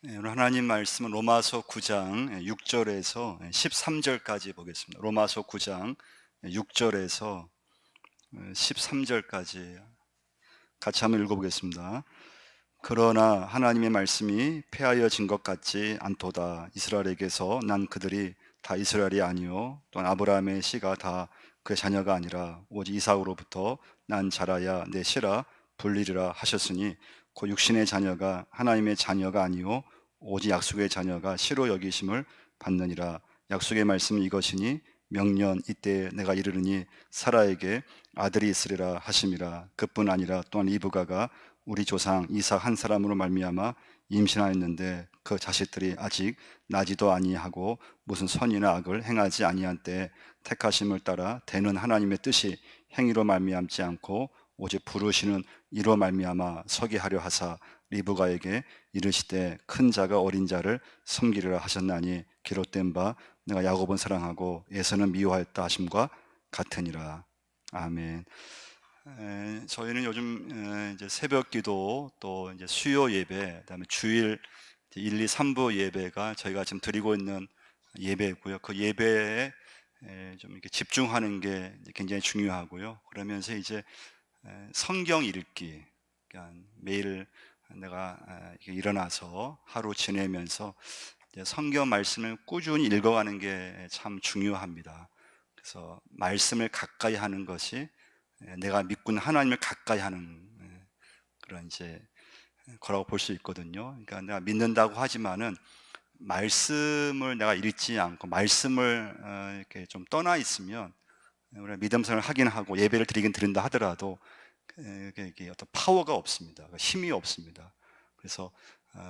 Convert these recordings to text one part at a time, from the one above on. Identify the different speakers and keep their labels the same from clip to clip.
Speaker 1: 오늘 하나님 말씀은 로마서 9장 6절에서 13절까지 보겠습니다. 로마서 9장 6절에서 13절까지 같이 한번 읽어보겠습니다. 그러나 하나님의 말씀이 폐하여진 것 같지 않도다. 이스라엘에게서 난 그들이 다 이스라엘이 아니요 또한 아브라함의 씨가 다 그의 자녀가 아니라 오직 이삭으로부터 난 자라야 내 씨라 불리리라 하셨으니 그 육신의 자녀가 하나님의 자녀가 아니요 오직 약속의 자녀가 씨로 여기심을 받느니라. 약속의 말씀은 이것이니 명년 이때에 내가 이르르니 사라에게 아들이 있으리라 하심이라. 그뿐 아니라 또한 리브가가 우리 조상 이삭 한 사람으로 말미암아 임신하였는데 그 자식들이 아직 나지도 아니하고 무슨 선이나 악을 행하지 아니한 때에 택하심을 따라 되는 하나님의 뜻이 행위로 말미암지 않고 오직 부르시는 이로 말미암아 서게 하려 하사 리브가에게 이르시되 큰 자가 어린 자를 섬기리라 하셨나니 기록된 바 내가 야곱은 사랑하고 에서는 미워하였다 하심과 같으니라. 아멘. 저희는 요즘 이제 새벽기도 또 이제 수요 예배, 그다음에 주일 1, 2, 3부 예배가 저희가 지금 드리고 있는 예배고요. 그 예배에 좀 이렇게 집중하는 게 굉장히 중요하고요. 그러면서 이제 성경 읽기, 그러니까 매일 내가 이렇게 일어나서 하루 지내면서 이제 성경 말씀을 꾸준히 읽어가는 게 참 중요합니다. 그래서 말씀을 가까이 하는 것이 내가 믿고 있는 하나님을 가까이 하는 그런 이제 거라고 볼 수 있거든요. 그러니까 내가 믿는다고 하지만은 말씀을 내가 읽지 않고 말씀을 이렇게 좀 떠나 있으면 우리가 믿음생활을 하긴 하고 예배를 드리긴 드린다 하더라도 이게 어떤 파워가 없습니다. 힘이 없습니다. 그래서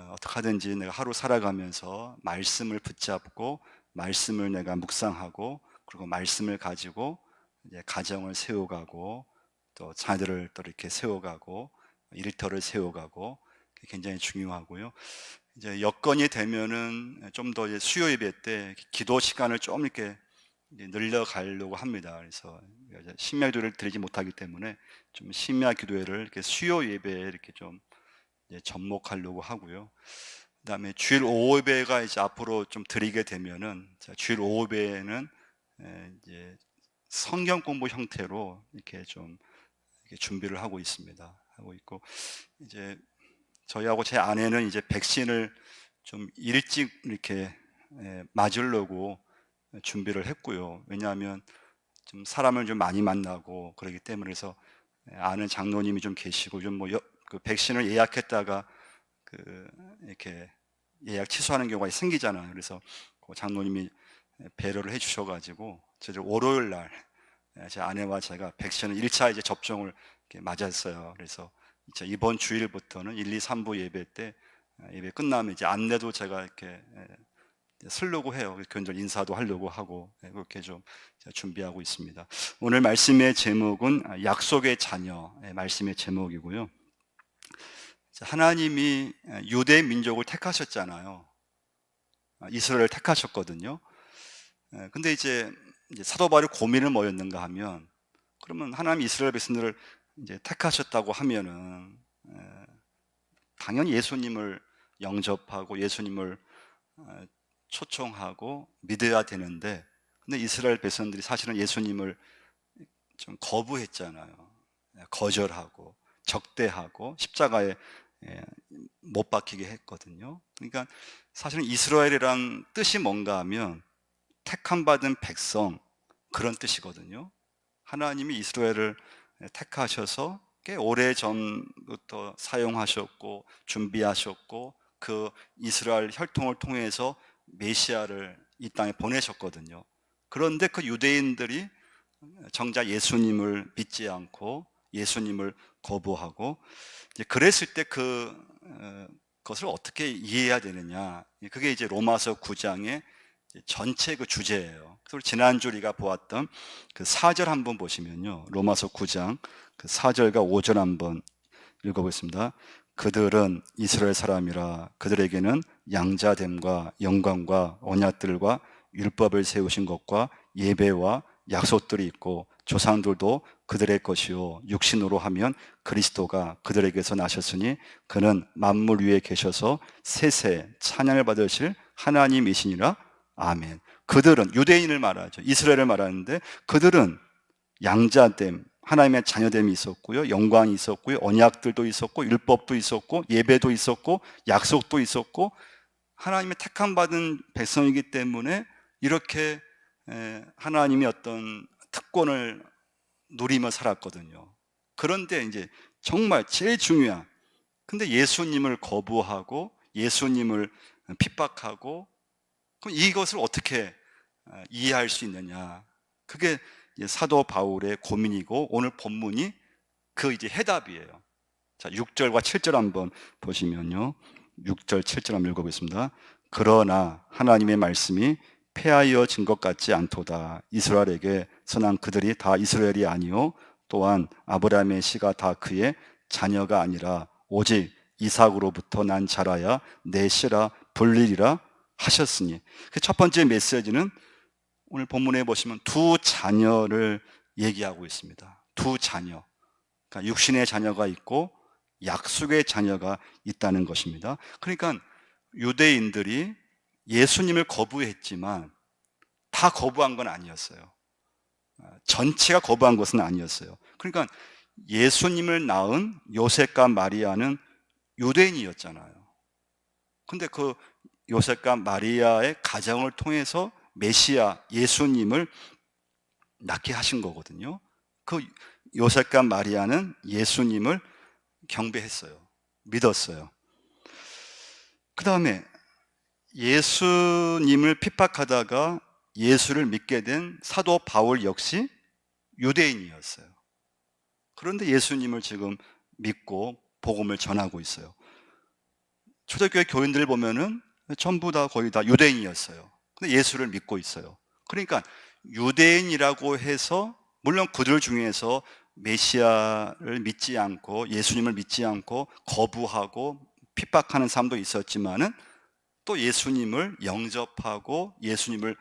Speaker 1: 어떻게 하든지 내가 하루 살아가면서 말씀을 붙잡고 말씀을 내가 묵상하고 그리고 말씀을 가지고 이제 가정을 세워가고 또 자녀들을 또 이렇게 세워가고 일터를 세워가고 굉장히 중요하고요. 이제 여건이 되면은 좀 더 수요 예배 때 기도 시간을 좀 이렇게 늘려가려고 합니다. 그래서 심야 기도를 드리지 못하기 때문에 좀 심야 기도회를 이렇게 수요 예배에 이렇게 좀 접목하려고 하고요. 그다음에 주일 오후 예배가 이제 앞으로 좀 드리게 되면은 주일 오후 예배는 이제 성경 공부 형태로 이렇게 좀 이렇게 준비를 하고 있습니다. 하고 있고 이제 저희하고 제 아내는 이제 백신을 좀 일찍 이렇게 맞으려고 준비를 했고요. 왜냐하면 좀 사람을 좀 많이 만나고 그러기 때문에 그래서 아는 장로님이 좀 계시고 좀 그 백신을 예약했다가 이렇게 예약 취소하는 경우가 생기잖아요. 그래서 그 장로님이 배려를 해주셔가지고 저 월요일 날 제 아내와 제가 백신을 1차 이제 접종을 이렇게 맞았어요. 그래서 이번 주일부터는 1, 2, 3부 예배 때 예배 끝나면 이제 안내도 제가 이렇게 쓰려고 해요. 교인들 인사도 하려고 하고 그렇게 좀 준비하고 있습니다. 오늘 말씀의 제목은 약속의 자녀 말씀의 제목이고요. 하나님이 유대 민족을 택하셨잖아요. 이스라엘을 택하셨거든요. 근데 이제 사도 바울이 고민을 뭐였는가 하면 그러면 하나님 이스라엘 백성들을 이제 택하셨다고 하면은 당연히 예수님을 영접하고 예수님을 초청하고 믿어야 되는데 근데 이스라엘 백성들이 사실은 예수님을 좀 거부했잖아요. 거절하고 적대하고 십자가에 못 박히게 했거든요. 그러니까 사실은 이스라엘이란 뜻이 뭔가 하면 택함 받은 백성 그런 뜻이거든요. 하나님이 이스라엘을 택하셔서 꽤 오래 전부터 사용하셨고 준비하셨고 그 이스라엘 혈통을 통해서 메시아를 이 땅에 보내셨거든요. 그런데 그 유대인들이 정작 예수님을 믿지 않고 예수님을 거부하고 이제 그랬을 때 그것을 어떻게 이해해야 되느냐. 그게 이제 로마서 9장의 전체 그 주제예요. 그래서 지난주 우리가 보았던 그 4절 한번 보시면요. 로마서 9장 그 4절과 5절 한번 읽어보겠습니다. 그들은 이스라엘 사람이라 그들에게는 양자됨과 영광과 언약들과 율법을 세우신 것과 예배와 약속들이 있고 조상들도 그들의 것이요 육신으로 하면 그리스도가 그들에게서 나셨으니 그는 만물 위에 계셔서 세세 찬양을 받으실 하나님이시니라. 아멘. 그들은 유대인을 말하죠. 이스라엘을 말하는데 그들은 양자됨, 하나님의 자녀됨이 있었고요, 영광이 있었고요, 언약들도 있었고, 율법도 있었고, 예배도 있었고, 약속도 있었고, 하나님의 택함 받은 백성이기 때문에 이렇게 하나님의 어떤 특권을 누리며 살았거든요. 그런데 이제 정말 제일 중요한, 근데 예수님을 거부하고 예수님을 핍박하고, 그럼 이것을 어떻게 이해할 수 있느냐? 그게 사도 바울의 고민이고 오늘 본문이 그 이제 해답이에요. 자, 6절과 7절 한번 보시면요. 6절, 7절 한번 읽어보겠습니다. 그러나 하나님의 말씀이 폐하여진 것 같지 않도다. 이스라엘에게 선한 그들이 다 이스라엘이 아니요 또한 아브라함의 씨가 다 그의 자녀가 아니라 오직 이삭으로부터 난 자라야 내 씨라 불리리라 하셨으니. 그 첫 번째 메시지는 오늘 본문에 보시면 두 자녀를 얘기하고 있습니다. 두 자녀. 그러니까 육신의 자녀가 있고 약속의 자녀가 있다는 것입니다. 그러니까 유대인들이 예수님을 거부했지만 다 거부한 건 아니었어요. 전체가 거부한 것은 아니었어요. 그러니까 예수님을 낳은 요셉과 마리아는 유대인이었잖아요. 근데 그 요셉과 마리아의 가정을 통해서 메시아 예수님을 낳게 하신 거거든요. 그 요셉과 마리아는 예수님을 경배했어요. 믿었어요. 그 다음에 예수님을 핍박하다가 예수를 믿게 된 사도 바울 역시 유대인이었어요. 그런데 예수님을 지금 믿고 복음을 전하고 있어요. 초대교회 교인들 보면은 전부 다 거의 다 유대인이었어요. 근데 예수를 믿고 있어요. 그러니까 유대인이라고 해서 물론 그들 중에서 메시아를 믿지 않고 예수님을 믿지 않고 거부하고 핍박하는 사람도 있었지만은 또 예수님을 영접하고 예수님을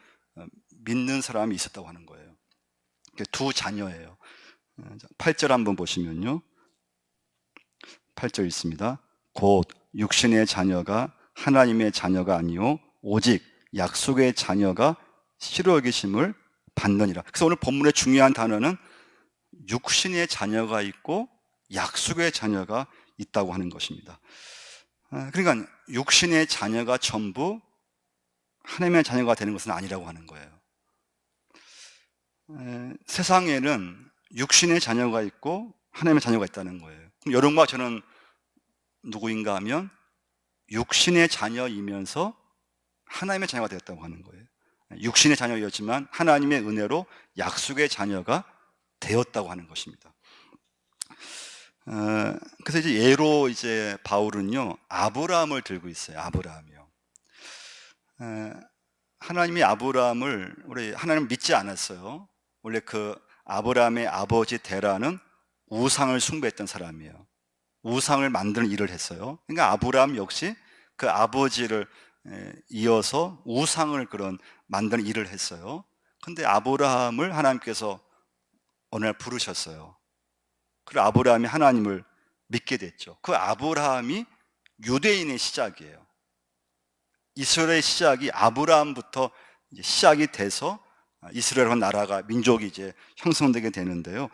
Speaker 1: 믿는 사람이 있었다고 하는 거예요. 두 자녀예요. 8절 한번 보시면요. 8절 있습니다. 곧 육신의 자녀가 하나님의 자녀가 아니요 오직 약속의 자녀가 실로 여기심을 받느니라. 그래서 오늘 본문의 중요한 단어는 육신의 자녀가 있고 약속의 자녀가 있다고 하는 것입니다. 그러니까 육신의 자녀가 전부 하나님의 자녀가 되는 것은 아니라고 하는 거예요. 세상에는 육신의 자녀가 있고 하나님의 자녀가 있다는 거예요. 그럼 여러분과 저는 누구인가 하면 육신의 자녀이면서 하나님의 자녀가 되었다고 하는 거예요. 육신의 자녀였지만 하나님의 은혜로 약속의 자녀가 되었다고 하는 것입니다. 그래서 이제 예로 이제 바울은요 아브라함을 들고 있어요. 아브라함이요. 하나님이 아브라함을 우리 하나님 믿지 않았어요. 원래 그 아브라함의 아버지 데라는 우상을 숭배했던 사람이에요. 우상을 만드는 일을 했어요. 그러니까 아브라함 역시 그 아버지를 이어서 우상을 그런 만드는 일을 했어요. 근데 아브라함을 하나님께서 어느 날 부르셨어요. 그리고 아브라함이 하나님을 믿게 됐죠. 그 아브라함이 유대인의 시작이에요. 이스라엘의 시작이 아브라함부터 이제 시작이 돼서 이스라엘은 나라가 민족이 이제 형성되게 되는데요.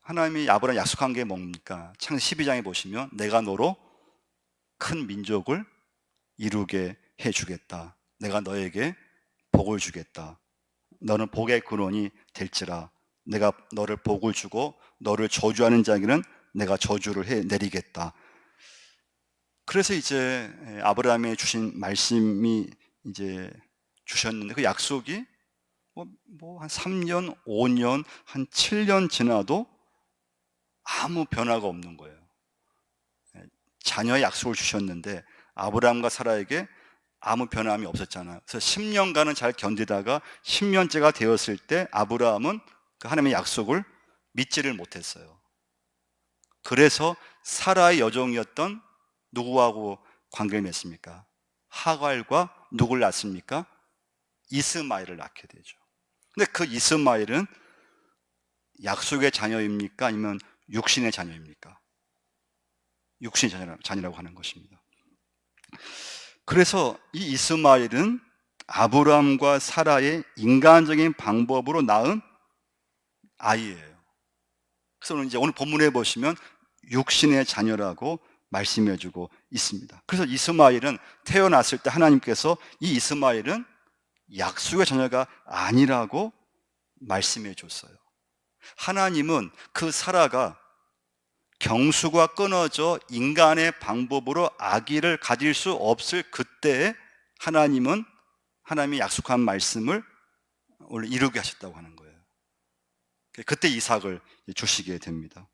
Speaker 1: 하나님이 아브라함 약속한 게 뭡니까? 창세기 12장에 보시면 내가 너로 큰 민족을 이루게 해주겠다. 내가 너에게 복을 주겠다. 너는 복의 근원이 될지라. 내가 너를 복을 주고 너를 저주하는 자에게는 내가 저주를 해 내리겠다. 그래서 이제 아브라함이 주신 말씀이 이제 주셨는데 그 약속이 한 3년, 5년, 한 7년 지나도 아무 변화가 없는 거예요. 자녀의 약속을 주셨는데 아브라함과 사라에게 아무 변함이 없었잖아요. 그래서 10년간은 잘 견디다가 10년째가 되었을 때 아브라함은 그 하나님의 약속을 믿지를 못했어요. 그래서 사라의 여종이었던 누구하고 관계를 맺습니까? 하갈과 누굴 낳습니까? 이스마엘을 낳게 되죠. 근데 그 이스마엘은 약속의 자녀입니까? 아니면 육신의 자녀입니까? 육신의 자녀라고 하는 것입니다. 그래서 이 이스마엘은 아브라함과 사라의 인간적인 방법으로 낳은 아이예요. 그래서 이제 오늘 본문에 보시면 육신의 자녀라고 말씀해주고 있습니다. 그래서 이스마엘은 태어났을 때 하나님께서 이 이스마엘은 약속의 자녀가 아니라고 말씀해 줬어요. 하나님은 그 사라가 경수가 끊어져 인간의 방법으로 아기를 가질 수 없을 그때에 하나님이 약속한 말씀을 원래 이루게 하셨다고 하는 거예요. 그때 이삭을 주시게 됩니다.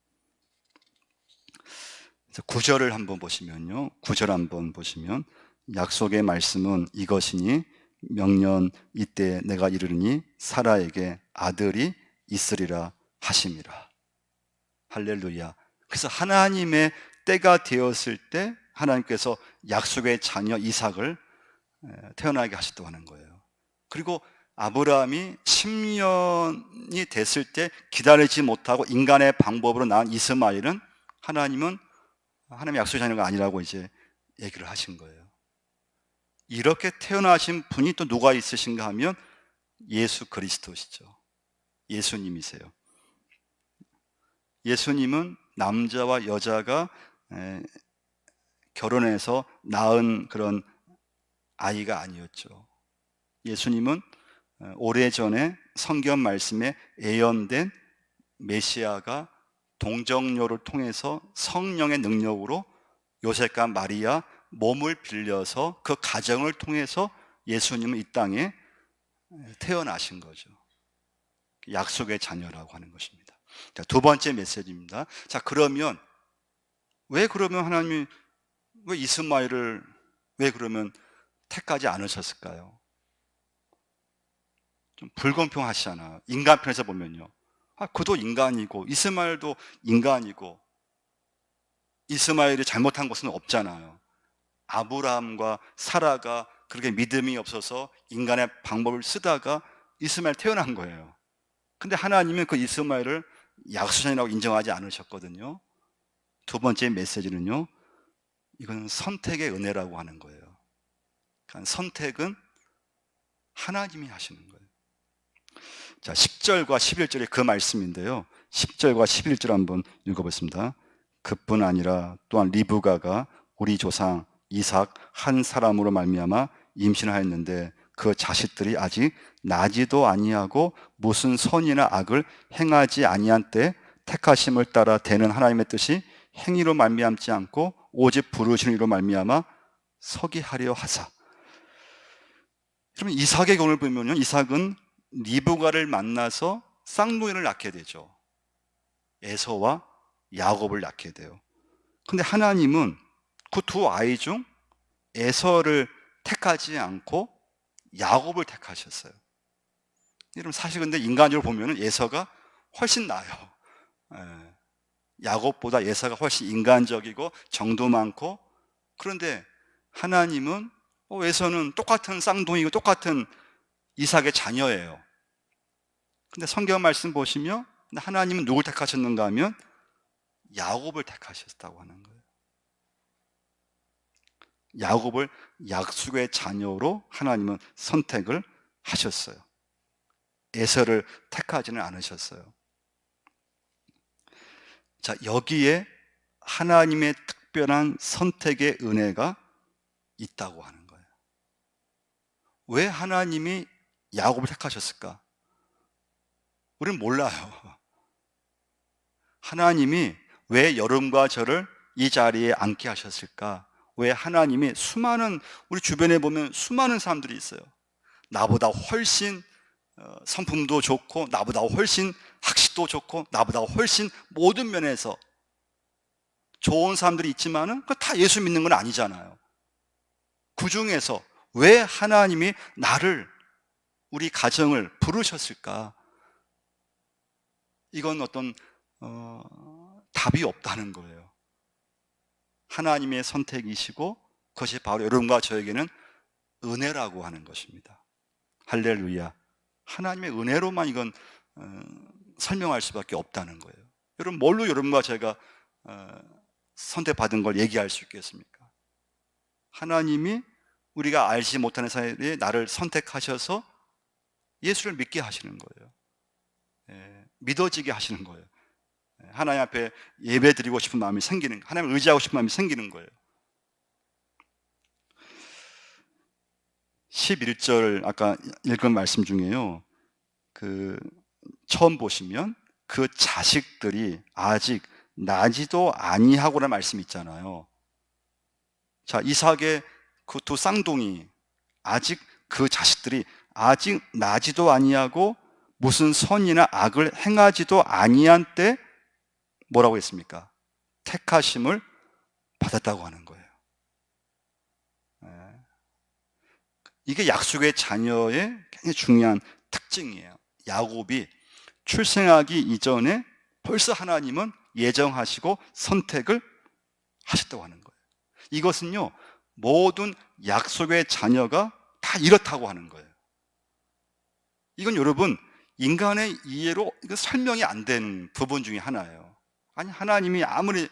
Speaker 1: 9절을 한번 보시면요. 9절 한번 보시면 약속의 말씀은 이것이니 명년 이때 내가 이르니 사라에게 아들이 있으리라 하심이라. 할렐루야. 그래서 하나님의 때가 되었을 때 하나님께서 약속의 자녀 이삭을 태어나게 하셨다고 하는 거예요. 그리고 아브라함이 10년이 됐을 때 기다리지 못하고 인간의 방법으로 낳은 이스마엘은 하나님의 약속의 자녀가 아니라고 이제 얘기를 하신 거예요. 이렇게 태어나신 분이 또 누가 있으신가 하면 예수 그리스도시죠. 예수님이세요. 예수님은 남자와 여자가 결혼해서 낳은 그런 아이가 아니었죠. 예수님은 오래전에 성경 말씀에 예언된 메시아가 동정녀를 통해서 성령의 능력으로 요셉과 마리아 몸을 빌려서 그 가정을 통해서 예수님은 이 땅에 태어나신 거죠. 약속의 자녀라고 하는 것입니다. 자, 두 번째 메시지입니다. 자, 그러면 하나님이 왜 이스마엘을 왜 그러면 택하지 않으셨을까요? 좀 불공평하시잖아요. 인간편에서 보면요. 그도 인간이고 이스마엘도 인간이고 이스마엘이 잘못한 것은 없잖아요. 아브라함과 사라가 그렇게 믿음이 없어서 인간의 방법을 쓰다가 이스마엘 태어난 거예요. 근데 하나님은 그 이스마엘을 약속자라고 인정하지 않으셨거든요. 두 번째 메시지는요, 이건 선택의 은혜라고 하는 거예요. 그러니까 선택은 하나님이 하시는 거예요. 자, 10절과 11절의 그 말씀인데요. 10절과 11절 한번 읽어보겠습니다. 그뿐 아니라 또한 리브가가 우리 조상 이삭 한 사람으로 말미암아 임신하였는데 그 자식들이 아직 나지도 아니하고 무슨 선이나 악을 행하지 아니한 때 택하심을 따라 되는 하나님의 뜻이 행위로 말미암지 않고 오직 부르신 이로 말미암아 서게 하려 하사. 그러면 이삭의 경우를 보면요, 이삭은 리브가를 만나서 쌍둥이를 낳게 되죠. 에서와 야곱을 낳게 돼요. 근데 하나님은 그 두 아이 중 에서를 택하지 않고 야곱을 택하셨어요. 여러분, 사실 근데 인간적으로 보면 에서가 훨씬 나아요. 야곱보다 에서가 훨씬 인간적이고 정도 많고, 그런데 하나님은 에서는 똑같은 쌍둥이고 똑같은 이삭의 자녀예요. 근데 성경 말씀 보시면 하나님은 누굴 택하셨는가 하면 야곱을 택하셨다고 하는 거예요. 야곱을 약속의 자녀로 하나님은 선택을 하셨어요. 에서를 택하지는 않으셨어요. 자, 여기에 하나님의 특별한 선택의 은혜가 있다고 하는 거예요. 왜 하나님이 야곱을 택하셨을까? 우리는 몰라요. 하나님이 왜 여름과 저를 이 자리에 앉게 하셨을까? 왜 하나님이 우리 주변에 보면 수많은 사람들이 있어요. 나보다 훨씬 성품도 좋고, 나보다 훨씬 학식도 좋고, 나보다 훨씬 모든 면에서 좋은 사람들이 있지만은 다 예수 믿는 건 아니잖아요. 그 중에서 왜 하나님이 우리 가정을 부르셨을까? 이건 어떤 답이 없다는 거예요. 하나님의 선택이시고 그것이 바로 여러분과 저에게는 은혜라고 하는 것입니다. 할렐루야. 하나님의 은혜로만 이건 설명할 수밖에 없다는 거예요. 여러분, 뭘로 여러분과 제가 선택받은 걸 얘기할 수 있겠습니까? 하나님이 우리가 알지 못하는 사이에 나를 선택하셔서 예수를 믿게 하시는 거예요. 믿어지게 하시는 거예요. 하나님 앞에 예배 드리고 싶은 마음이 생기는, 하나님을 의지하고 싶은 마음이 생기는 거예요. 11절 아까 읽은 말씀 중에요, 처음 보시면 그 자식들이 아직 나지도 아니하고라는 말씀이 있잖아요. 자, 이삭의 그 두 쌍둥이, 아직 그 자식들이 아직 나지도 아니하고 무슨 선이나 악을 행하지도 아니한 때 뭐라고 했습니까? 택하심을 받았다고 하는 거예요. 이게 약속의 자녀의 굉장히 중요한 특징이에요. 야곱이 출생하기 이전에 벌써 하나님은 예정하시고 선택을 하셨다고 하는 거예요. 이것은요, 모든 약속의 자녀가 다 이렇다고 하는 거예요. 이건 여러분, 인간의 이해로 이거 설명이 안 되는 부분 중에 하나예요. 아니, 하나님이 아무리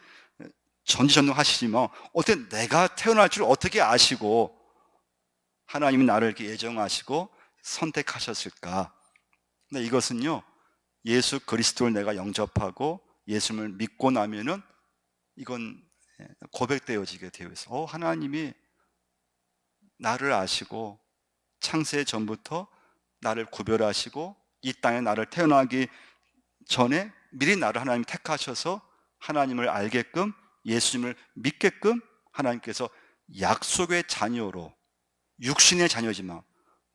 Speaker 1: 전지전능하시지만 어떻게 내가 태어날 줄 어떻게 아시고 하나님이 나를 이렇게 예정하시고 선택하셨을까? 근데 이것은요, 예수 그리스도를 내가 영접하고 예수를 믿고 나면은 이건 고백되어지게 되어 있어요. 하나님이 나를 아시고 창세 전부터 나를 구별하시고 이 땅에 나를 태어나기 전에 미리 나를 하나님이 택하셔서 하나님을 알게끔, 예수님을 믿게끔 하나님께서 약속의 자녀로, 육신의 자녀지만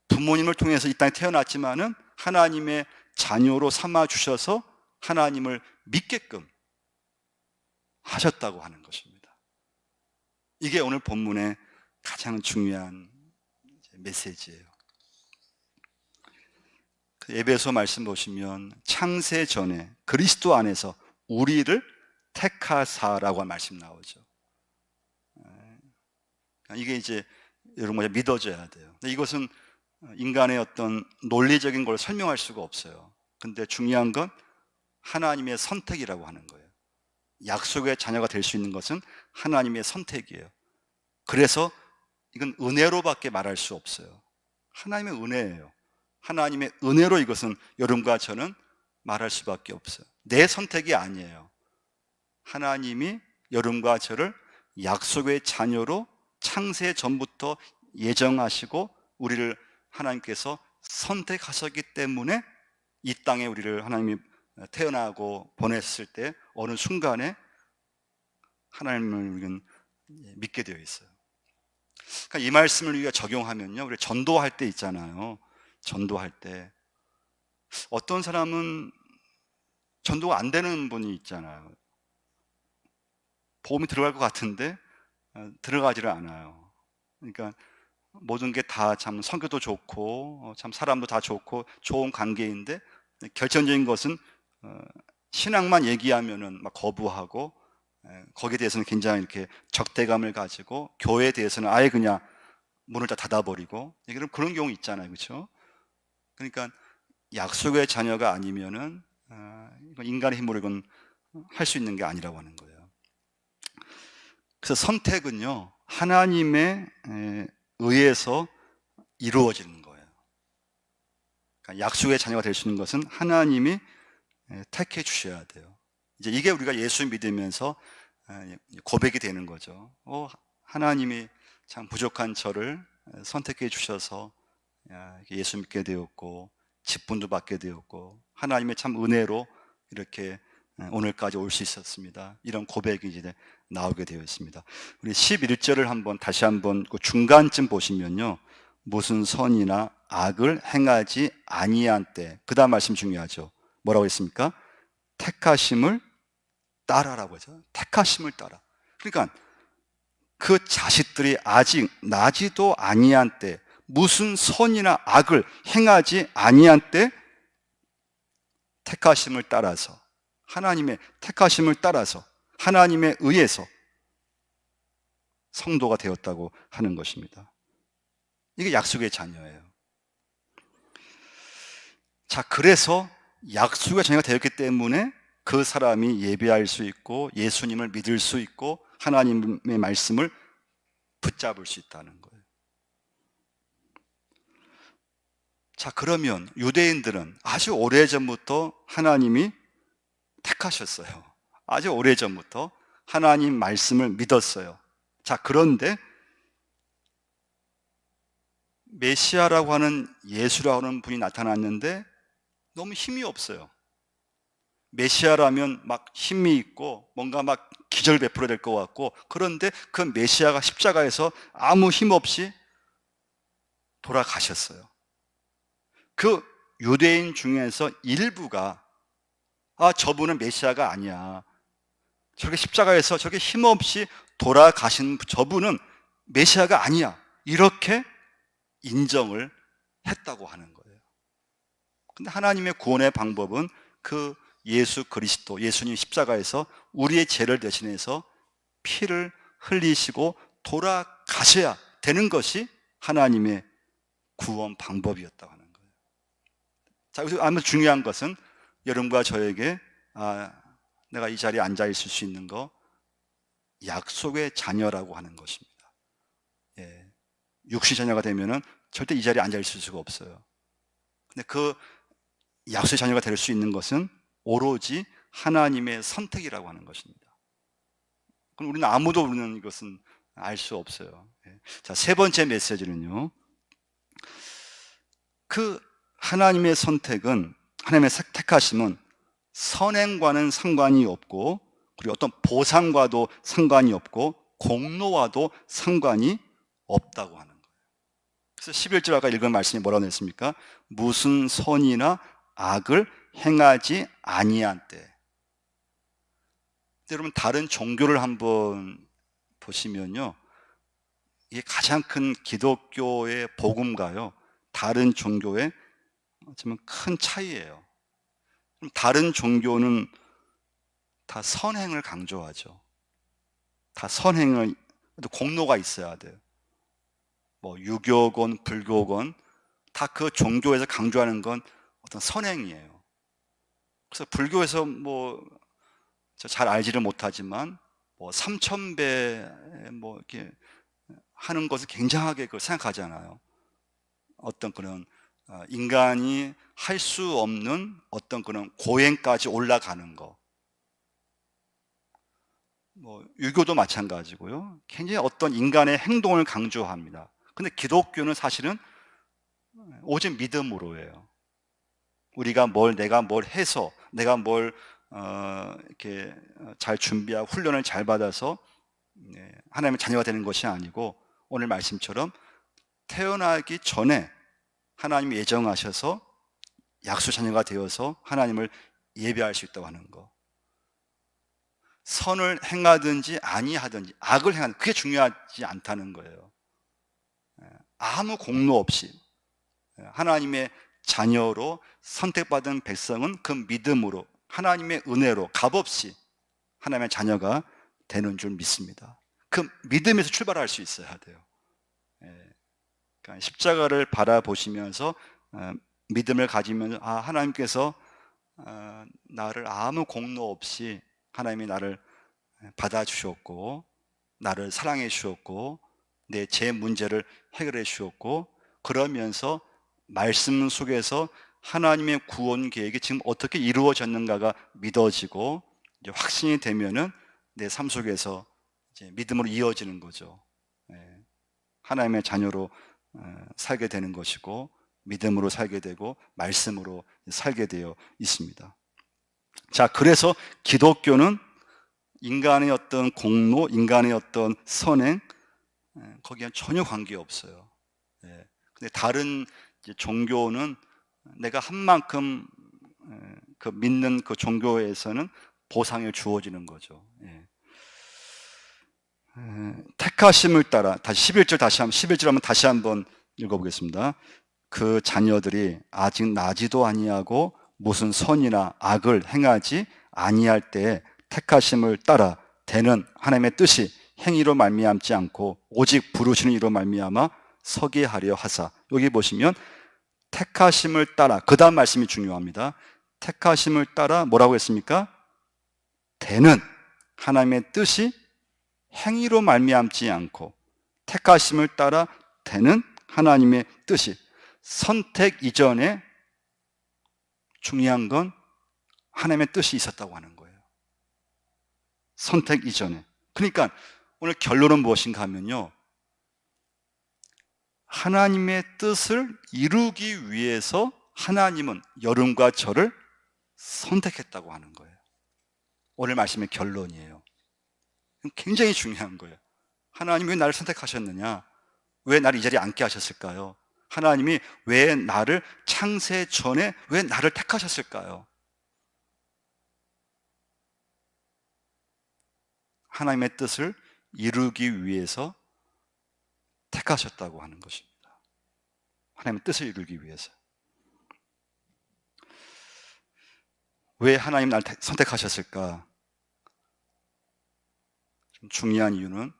Speaker 1: 부모님을 통해서 이 땅에 태어났지만은 하나님의 자녀로 삼아 주셔서 하나님을 믿게끔 하셨다고 하는 것입니다. 이게 오늘 본문의 가장 중요한 메시지예요. 에베소 말씀 보시면 창세 전에 그리스도 안에서 우리를 택하사라고 한 말씀 나오죠. 이게 이제 여러분 믿어져야 돼요. 근데 이것은 인간의 어떤 논리적인 걸 설명할 수가 없어요. 근데 중요한 건 하나님의 선택이라고 하는 거예요. 약속의 자녀가 될 수 있는 것은 하나님의 선택이에요. 그래서 이건 은혜로밖에 말할 수 없어요. 하나님의 은혜예요. 하나님의 은혜로 이것은 여러분과 저는 말할 수밖에 없어요. 내 선택이 아니에요. 하나님이 여러분과 저를 약속의 자녀로 창세 전부터 예정하시고 우리를 하나님께서 선택하셨기 때문에 이 땅에 우리를 하나님이 태어나고 보냈을 때 어느 순간에 하나님을 우리는 믿게 되어 있어요. 그러니까 이 말씀을 우리가 적용하면요, 우리 전도할 때 있잖아요. 전도할 때 어떤 사람은 전도가 안 되는 분이 있잖아요. 복음이 들어갈 것 같은데 들어가지를 않아요. 그러니까 모든 게 다 참 성교도 좋고 참 사람도 다 좋고 좋은 관계인데 결정적인 것은 신앙만 얘기하면은 막 거부하고 거기에 대해서는 굉장히 이렇게 적대감을 가지고 교회에 대해서는 아예 그냥 문을 다 닫아버리고 그런 경우 있잖아요, 그렇죠? 그러니까 약속의 자녀가 아니면은 이건 인간의 힘으로 이건 할 수 있는 게 아니라고 하는 거예요. 그래서 선택은요, 하나님의 의해서 이루어지는 거예요. 그러니까 약속의 자녀가 될 수 있는 것은 하나님이 택해 주셔야 돼요. 이제 이게 우리가 예수 믿으면서 고백이 되는 거죠. 하나님이 참 부족한 저를 선택해 주셔서 예수 믿게 되었고 직분도 받게 되었고 하나님의 참 은혜로 이렇게 오늘까지 올 수 있었습니다. 이런 고백이 이제 나오게 되어 있습니다. 우리 11절을 다시 한번 그 중간쯤 보시면요, 무슨 선이나 악을 행하지 아니한 때, 그 다음 말씀 중요하죠. 뭐라고 했습니까? 택하심을 따라라고 하죠. 택하심을 따라. 그러니까 그 자식들이 아직 나지도 아니한 때, 무슨 선이나 악을 행하지 아니한 때 택하심을 따라서, 하나님의 택하심을 따라서 하나님에 의해서 성도가 되었다고 하는 것입니다. 이게 약속의 자녀예요. 자, 그래서 약속의 자녀가 되었기 때문에 그 사람이 예배할 수 있고 예수님을 믿을 수 있고 하나님의 말씀을 붙잡을 수 있다는 거예요. 자, 그러면 유대인들은 아주 오래전부터 하나님이 택하셨어요. 아주 오래전부터 하나님 말씀을 믿었어요. 자, 그런데 메시아라고 하는 예수라고 하는 분이 나타났는데 너무 힘이 없어요. 메시아라면 막 힘이 있고 뭔가 막 기절 베풀어야 될 것 같고, 그런데 그 메시아가 십자가에서 아무 힘 없이 돌아가셨어요. 그 유대인 중에서 일부가 저분은 메시아가 아니야, 저렇게 십자가에서 저렇게 힘없이 돌아가신 저분은 메시아가 아니야, 이렇게 인정을 했다고 하는 거예요. 근데 하나님의 구원의 방법은 그 예수 그리스도, 예수님 십자가에서 우리의 죄를 대신해서 피를 흘리시고 돌아가셔야 되는 것이 하나님의 구원 방법이었다고 하는 거예요. 자, 여기서 아주 중요한 것은 여러분과 저에게 내가 이 자리에 앉아 있을 수 있는 거, 약속의 자녀라고 하는 것입니다. 육신 자녀가 되면은 절대 이 자리에 앉아 있을 수가 없어요. 근데 그 약속의 자녀가 될 수 있는 것은 오로지 하나님의 선택이라고 하는 것입니다. 그럼 우리는 아무도 우리는 이것은 알 수 없어요. 자, 세 번째 메시지는요, 그 하나님의 선택은, 하나님의 택하심은 선행과는 상관이 없고, 그리고 어떤 보상과도 상관이 없고, 공로와도 상관이 없다고 하는 거예요. 그래서 11절 아까 읽은 말씀이 뭐라고 했습니까? 무슨 선이나 악을 행하지 아니한 때. 여러분, 다른 종교를 한번 보시면요, 이게 가장 큰 기독교의 복음과요 다른 종교의 어쩌면 큰 차이예요. 다른 종교는 다 선행을 강조하죠. 다 선행을, 공로가 있어야 돼요. 뭐 유교건 불교건 다 그 종교에서 강조하는 건 어떤 선행이에요. 그래서 불교에서 뭐 잘 알지를 못하지만 뭐 3000배 뭐 이렇게 하는 것을 굉장하게 그걸 생각하잖아요. 어떤 그런 인간이 할 수 없는 어떤 그런 고행까지 올라가는 거. 뭐 유교도 마찬가지고요. 굉장히 어떤 인간의 행동을 강조합니다. 근데 기독교는 사실은 오직 믿음으로예요. 우리가 내가 뭘 해서, 내가 뭘 이렇게 잘 준비하고 훈련을 잘 받아서 하나님의 자녀가 되는 것이 아니고, 오늘 말씀처럼 태어나기 전에 하나님이 예정하셔서 약속 자녀가 되어서 하나님을 예배할 수 있다고 하는 거. 선을 행하든지 아니하든지 악을 행하든지 그게 중요하지 않다는 거예요. 아무 공로 없이 하나님의 자녀로 선택받은 백성은 그 믿음으로, 하나님의 은혜로 값없이 하나님의 자녀가 되는 줄 믿습니다. 그 믿음에서 출발할 수 있어야 돼요. 그러니까 십자가를 바라보시면서 믿음을 가지면서 하나님께서 나를 아무 공로 없이 하나님이 나를 받아주셨고, 나를 사랑해 주셨고, 내 제 문제를 해결해 주셨고, 그러면서 말씀 속에서 하나님의 구원 계획이 지금 어떻게 이루어졌는가가 믿어지고 이제 확신이 되면은 내 삶 속에서 이제 믿음으로 이어지는 거죠. 하나님의 자녀로 살게 되는 것이고, 믿음으로 살게 되고 말씀으로 살게 되어 있습니다. 자, 그래서 기독교는 인간의 어떤 공로, 인간의 어떤 선행, 거기에 전혀 관계없어요. 근데 다른 종교는 내가 한 만큼 그 믿는 그 종교에서는 보상이 주어지는 거죠. 택하심을 따라, 다시 11절 한번 다시 한번 읽어보겠습니다. 그 자녀들이 아직 나지도 아니하고 무슨 선이나 악을 행하지 아니할 때에 택하심을 따라 되는 하나님의 뜻이 행위로 말미암지 않고 오직 부르시는 이로 말미암아 서게 하려 하사. 여기 보시면 택하심을 따라, 그 다음 말씀이 중요합니다. 택하심을 따라 뭐라고 했습니까? 되는 하나님의 뜻이 행위로 말미암지 않고 택하심을 따라 되는 하나님의 뜻이, 선택 이전에 중요한 건 하나님의 뜻이 있었다고 하는 거예요. 선택 이전에. 그러니까 오늘 결론은 무엇인가 하면요, 하나님의 뜻을 이루기 위해서 하나님은 여러분과 저를 선택했다고 하는 거예요. 오늘 말씀의 결론이에요. 굉장히 중요한 거예요. 하나님이 왜 나를 선택하셨느냐? 왜 나를 이 자리에 앉게 하셨을까요? 하나님이 왜 나를 창세 전에 왜 나를 택하셨을까요? 하나님의 뜻을 이루기 위해서 택하셨다고 하는 것입니다. 하나님의 뜻을 이루기 위해서. 왜 하나님 나를 선택하셨을까? 좀 중요한 이유는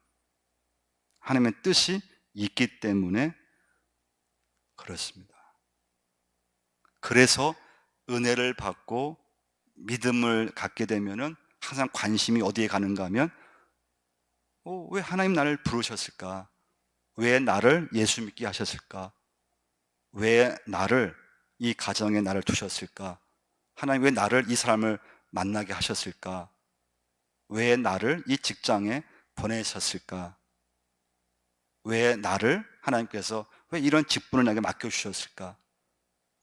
Speaker 1: 하나님의 뜻이 있기 때문에 그렇습니다. 그래서 은혜를 받고 믿음을 갖게 되면은 항상 관심이 어디에 가는가 하면 왜 하나님 나를 부르셨을까? 왜 나를 예수 믿게 하셨을까? 왜 나를 이 가정에 나를 두셨을까? 하나님 왜 나를 이 사람을 만나게 하셨을까? 왜 나를 이 직장에 보내셨을까? 왜 나를 하나님께서 왜 이런 직분을 나에게 맡겨주셨을까?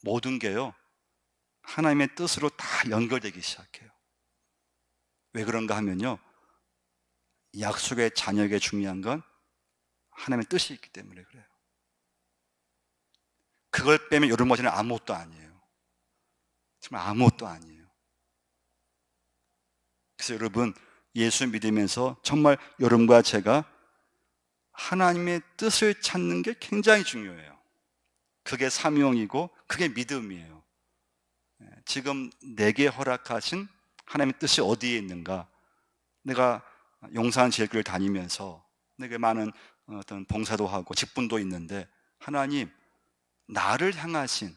Speaker 1: 모든 게요, 하나님의 뜻으로 다 연결되기 시작해요. 왜 그런가 하면요, 약속의 자녀에게 중요한 건 하나님의 뜻이 있기 때문에 그래요. 그걸 빼면 여러분 가지는 아무것도 아니에요. 정말 아무것도 아니에요. 그래서 여러분, 예수 믿으면서 정말 여러분과 제가 하나님의 뜻을 찾는 게 굉장히 중요해요. 그게 사명이고 그게 믿음이에요. 지금 내게 허락하신 하나님의 뜻이 어디에 있는가? 내가 용산제일교회를 다니면서 내게 많은 어떤 봉사도 하고 직분도 있는데, 하나님 나를 향하신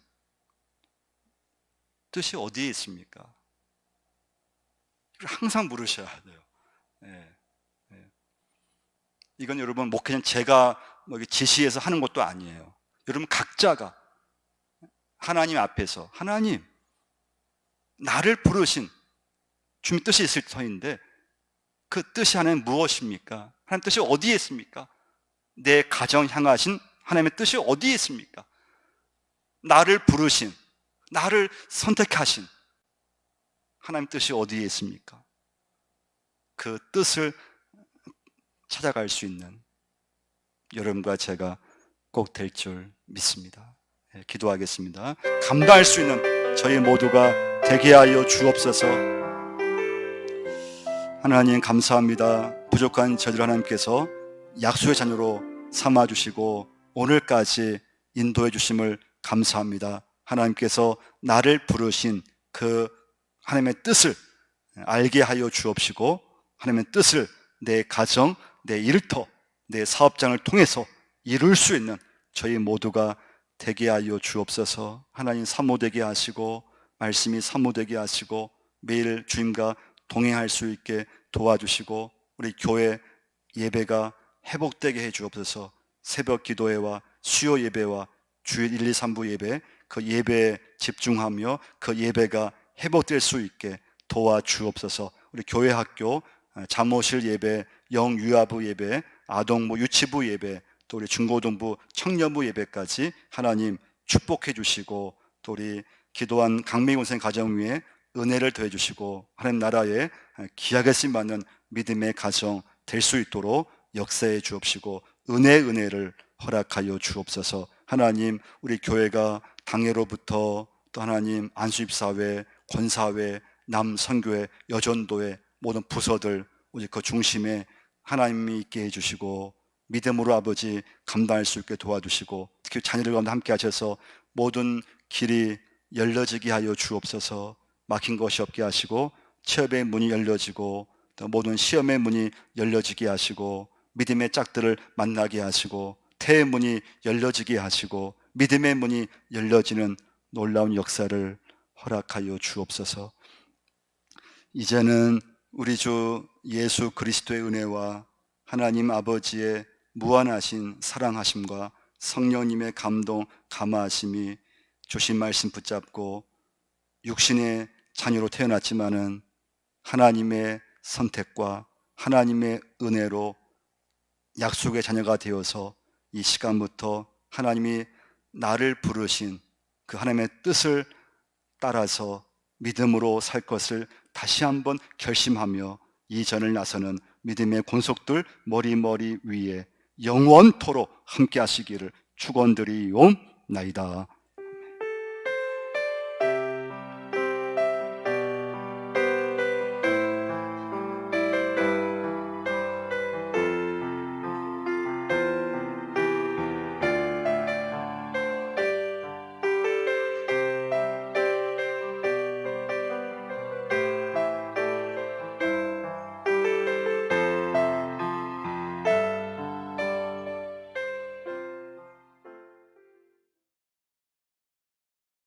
Speaker 1: 뜻이 어디에 있습니까? 항상 물으셔야 돼요. 예, 예. 이건 여러분 목회는 제가 지시해서 하는 것도 아니에요. 여러분 각자가 하나님 앞에서, 하나님 나를 부르신 주님 뜻이 있을 터인데 그 뜻이 하나님 무엇입니까? 하나님 뜻이 어디에 있습니까? 내 가정 향하신 하나님의 뜻이 어디에 있습니까? 나를 부르신, 나를 선택하신 하나님 뜻이 어디에 있습니까? 그 뜻을 찾아갈 수 있는 여러분과 제가 꼭 될 줄 믿습니다. 기도하겠습니다. 감당할 수 있는 저희 모두가 되게 하여 주옵소서. 하나님 감사합니다. 부족한 저희들 하나님께서 약속의 자녀로 삼아주시고 오늘까지 인도해 주심을 감사합니다. 하나님께서 나를 부르신 그 하나님의 뜻을 알게 하여 주옵시고 하나님의 뜻을 내 가정, 내 일터, 내 사업장을 통해서 이룰 수 있는 저희 모두가 되게 하여 주옵소서. 하나님 사모되게 하시고 말씀이 사모되게 하시고 매일 주님과 동행할 수 있게 도와주시고 우리 교회 예배가 회복되게 해 주옵소서. 새벽 기도회와 수요 예배와 주일 1, 2, 3부 예배, 그 예배에 집중하며 그 예배가 회복될 수 있게 도와주옵소서. 우리 교회 학교 잠오실 예배, 영유아부 예배, 아동부 유치부 예배, 또 우리 중고등부 청년부 예배까지 하나님 축복해 주시고 또 우리 기도한 강민희 선생 가정 위에 은혜를 더해 주시고 하나님 나라에 귀하게 쓰임받는 믿음의 가정 될 수 있도록 역사해 주옵시고 은혜를 허락하여 주옵소서. 하나님 우리 교회가 당회로부터 또 하나님 안수입사회, 권사회, 남선교회, 여전도회 모든 부서들 우리 그 중심에 하나님이 있게 해주시고 믿음으로 아버지 감당할 수 있게 도와주시고 특히 자녀들 가운데 함께 하셔서 모든 길이 열려지게 하여 주옵소서. 막힌 것이 없게 하시고 취업의 문이 열려지고 또 모든 시험의 문이 열려지게 하시고 믿음의 짝들을 만나게 하시고 태의 문이 열려지게 하시고 믿음의 문이 열려지는 놀라운 역사를 허락하여 주옵소서. 이제는 우리 주 예수 그리스도의 은혜와 하나님 아버지의 무한하신 사랑하심과 성령님의 감동, 감화하심이 주신 말씀 붙잡고 육신의 자녀로 태어났지만은 하나님의 선택과 하나님의 은혜로 약속의 자녀가 되어서 이 시간부터 하나님이 나를 부르신 그 하나님의 뜻을 따라서 믿음으로 살 것을 다시 한번 결심하며 이 전을 나서는 믿음의 권속들 머리 위에 영원토록 함께 하시기를 축원드리옵나이다.